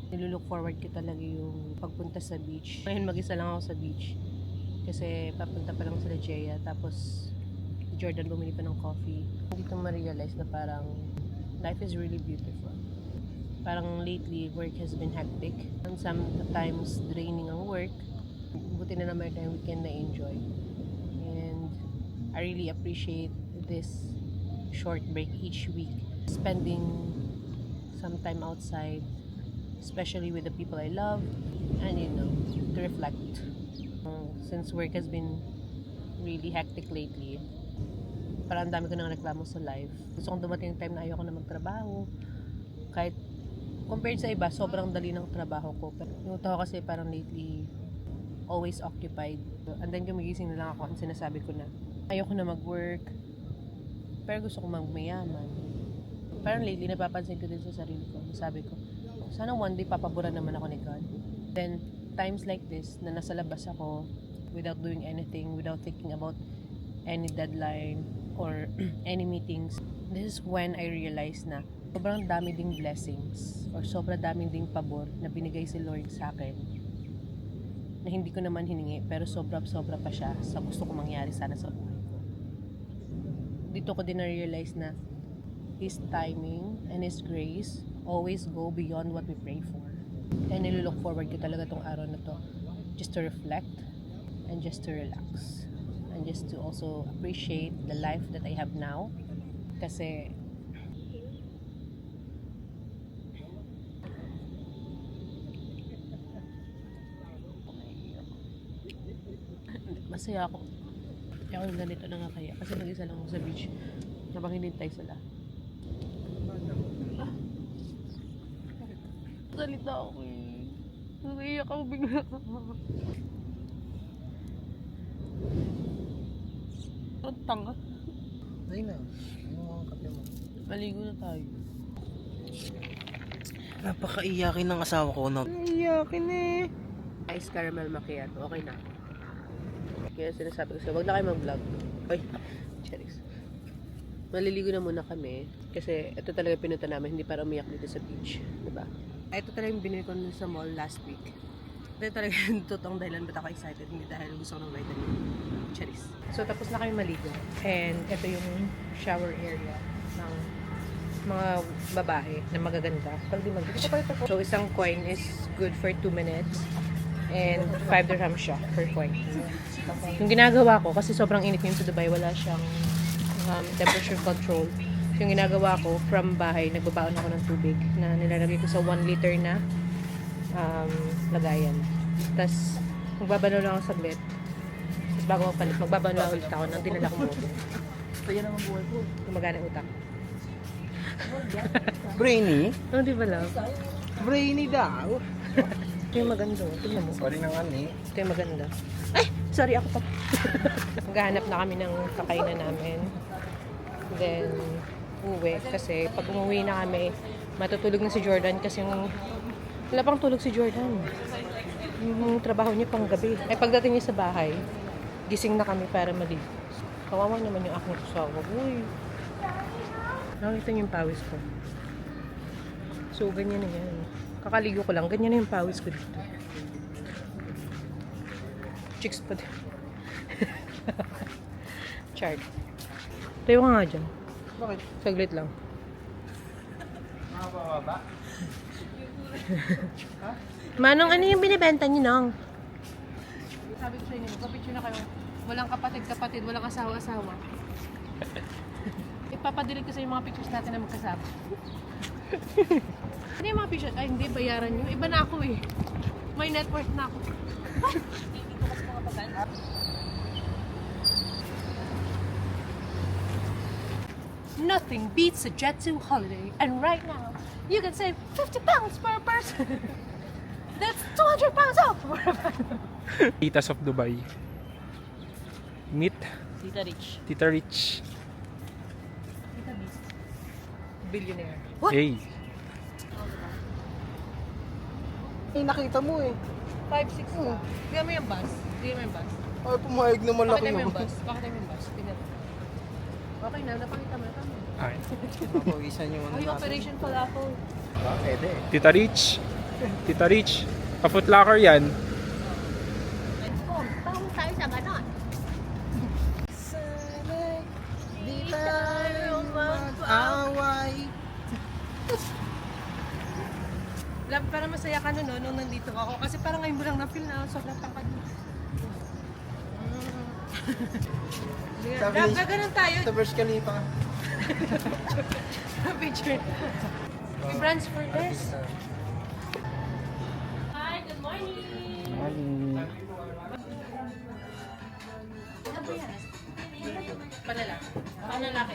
Nilulook forward ko talaga yung pagpunta sa beach. Ngayon mag-isa lang ako sa beach. Kasi papunta pa lang sila Jaya. Tapos Jordan bumili pa ng coffee. Hindi ko ma-realize na parang life is really beautiful. Parang lately, work has been hectic. And sometimes draining ang work. Buti na naman tayong weekend na enjoy. And I really appreciate this short break each week. Spending some time outside, especially with the people I love, and to reflect. Since work has been really hectic lately, parang ang dami ko nang reklamo sa life. Gusto kong dumating yung time na ayoko na magtrabaho. Kahit compared sa iba, sobrang dali ng trabaho ko. Pero yung tao kasi parang lately, always occupied. And then gumigising na lang ako at sinasabi ko na, ayoko na mag-work, pero gusto kong magmayaman. Parang lately, napapansin ko din sa sarili ko. Sabi ko, sana one day papaboran naman ako ni God. Then, times like this, na nasa labas ako, without doing anything, without thinking about any deadline, or any meetings, this is when I realized na sobrang dami ding blessings, or sobrang daming ding pabor na binigay si Lord sa akin, na hindi ko naman hiningi, pero sobra-sobra pa siya sa gusto ko mangyari sana sa buhay ko. Dito ko din na-realize na His timing and His grace always go beyond what we pray for. And nilulook forward ko talaga tong araw na to, just to reflect and just to relax and just to also appreciate the life that I have now. Kasi masaya ako. Kaya ako ganito na nga kaya. Kasi mag-isa lang ako sa beach habang hinintay sila. Salita ako eh. Naiiyak ako bigla. Ang tanga. Ay na. Ano ang kape mo? Maligo na tayo. Napakaiyakin ng asawa ko na. Naiiyakin eh. Ice caramel macchiato. Okay na. Kaya sinasabi ko sa'yo, wag na kayo mag-vlog. Ay, cherries. Maliligo na muna kami. Kasi ito talaga pinunta namin, hindi para umiyak dito sa beach. Diba? Ito talaga yung binili ko sa mall last week. Ito talaga yung totoong dahilan ba't ako excited. Hindi dahil gusto ko ng vitamin. Cherries. So, tapos na kami maligo. And ito yung shower area ng mga babae na magaganda. Pag di mag-ito So, isang coin is good for 2 minutes. And 5 dirham siya per coin. Yung ginagawa ko, kasi sobrang init yung sa Dubai, wala siyang temperature control. Yung ginagawa ko, from bahay, nagbabaon ako ng tubig na nilalagay ko sa 1 liter na lagayan. Tapos, magbabano lang ako saglit. Tapos bago magpalit, magbabano lang ulit ako ng dinala kong buko. Kaya naman buhay ko. Gumagana utak. Brainy? Oh, di ba lang? Brainy daw. Ito yung maganda. Tingnan mo. Sorry naman eh. Ito yung maganda. Ay! Sorry, ako pa. Maghahanap na kami ng kakainan namin. Then, uwi. Kasi pag umuwi na kami, matutulog na si Jordan kasi wala pang tulog si Jordan. Yung trabaho niya pang gabi. Ay, pagdating niya sa bahay, gising na kami para maligo. Kawawa naman yung aking asawa. Uy! Nakita niyo yung pawis ko. So, ganyan na yan. Kakaligo ko lang. Ganyan na yung pawis ko dito. Chicks pa din. Chard. Tayo ka nga dyan. Bakit? Saglit lang. Nakapababa? Manong, ano yung binibenta niyo, Nong? Sabi ko sa inyo, magpapicture na kayo. Walang kapatid-kapatid, walang asawa-asawa. Ipapadilig ko sa yung mga pictures natin na magkasama. Ano yung mga pictures? Ay, hindi, bayaran nyo. Iba na ako eh. May net worth na ako. Nothing beats a Jet2 holiday. And right now, you can save 50 pounds per person. That's 200 pounds off for a person. Titas of Dubai. Meet Tita Rich. Tita Rich. Tita Beast. Billionaire. Hey. Eh, nakita mo eh. 5'6 ka. Bigyan mo yung bus. Bigyan mo yung bus. Ay, pumayag naman laki Pakita mo yung naman. bus. Pakita mo yung bus. Tignan mo. Okay na, napakita mo. Tama. Ay. Papawisan yung ano Ay, natin. Operation Falafel. Ah, pwede. Tita Rich. Tita Rich, pa-Foot Locker yan. Let's go. Tawag tayo sa ganon. Sana di tayo mag-away. Parang masaya ka no, nung nandito ako. Kasi parang ngayon mo lang na-feel na sobrang tangkad mo. Gaganon tayo. Sa Burj Khalifa. Picture. We branch for this. Hi, good morning. Panala. Panalaki.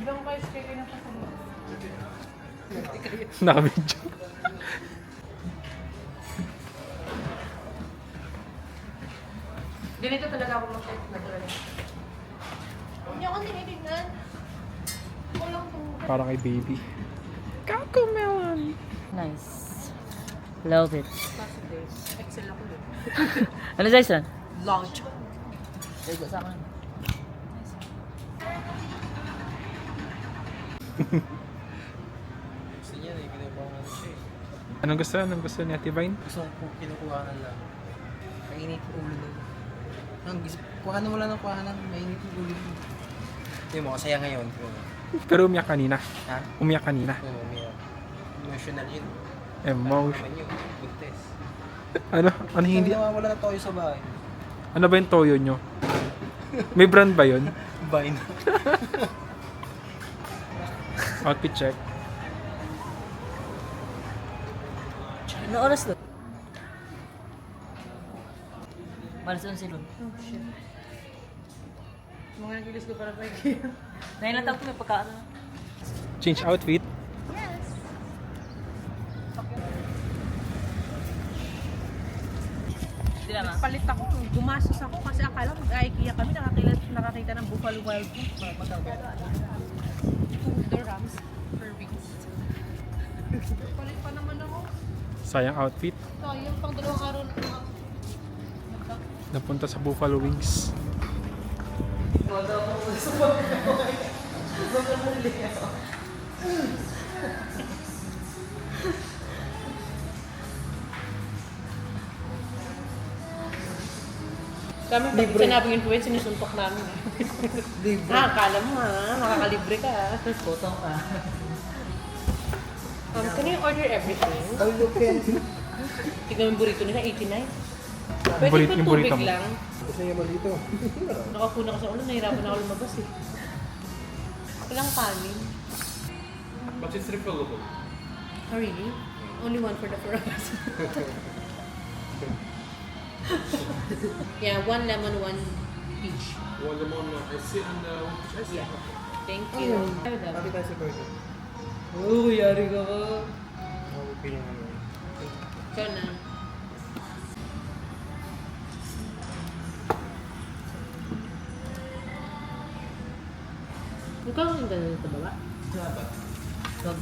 Ilang kayo kayo na pasunod? Naka-video. Ganito talaga ako mag-check natural. Huwag niyo akong tinitignan. Walang po. Parang kay baby. Cocomelon. Nice. Love it. Positive. Excel ako dun. Ano size yan? Launch. Lego sa akin. Gusto niya eh, kinukuha siya eh. Anong gusto? Anong gusto ni Ate Vine? Gusto ko kinukuha na lang. Mainit yung ulo nun. Kuha na mo lang ng kuha na, mainit yung ulo nun. Hindi mo, kasaya ngayon. Pero umiyak kanina. Ha? Umiyak kanina. Oo, emotional yun. Emotion. Naman yun, buntes. Ano? Ano hindi? Hindi nawawala na toyo sa bahay. Ano ba yung toyo nyo? May brand ba yun? Vine. Outfit check. Ano oras doon? Malas 11 doon. Oh, shit. Mga nagilis ko para kay Nainatawag ko may pagkaan. Change outfit. Hindi naman. Palit ako, gumastos ako kasi akala mag-IKEA kami, nakakita ng Buffalo Wild Wings. $2 per week. Palit pa naman ako. Sayang outfit. So, yung pang 2 araw na Napunta sa Buffalo Wings. kami pag sinabing influence, sinusuntok namin. Libre. Akala mo makakalibre ka. Potong ka. Can you order everything? All you can. Tignan mo yung burrito nila, 89. Burrito- yung burrito mo. lang. Gusto niya ba dito? Nakapuna ka sa ulo, nahirapan ako lumabas eh. Walang kanin. But it's refillable. Oh, really? Only one for the 4 of us. Yeah, 1 lemon, 1 peach. One lemon, ice and Yeah. Thank you. Sabi tayo sa burger. Oo, yari ka ka. Okay yung ano. Ikaw na. Ikaw ang ganun sa baba? Dapat. Wag.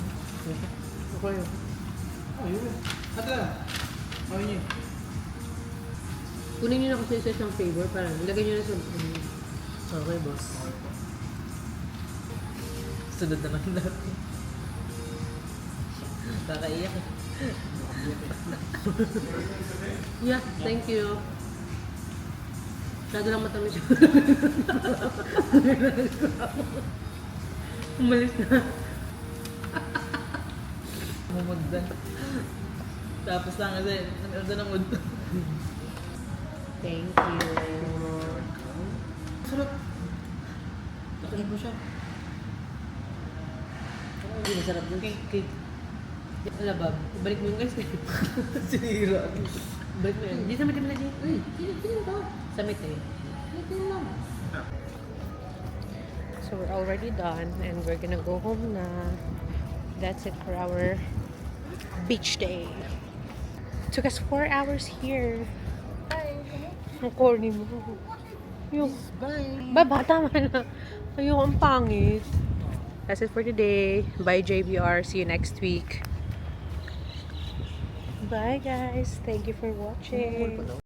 Okay. Ayun. At lang. Ayun yun. Kunin niyo na kasi isa siyang flavor para ilagay niyo na sa... Okay, boss. Sunod naman natin. Kakaiyak eh. Yeah, thank you. Masyado lang matamis yun. Umalis na. Mumugdan. Tapos lang kasi, nanood na mood. Thank you. Sarap. Laki mo siya. Hindi masarap dun. Cake. Alabab. Ibalik mo yung guys. Sinira. Ibalik mo yun. Di sa mitin na di. Uy, tingin ka. Sa mitin. So we're already done and we're gonna go home na. That's it for our beach day. Took us 4 hours here. Ang corny mo. Yung, Bye. baba, tama na. Ayun, ang pangit. That's it for today. Bye, JBR. See you next week. Bye, guys. Thank you for watching.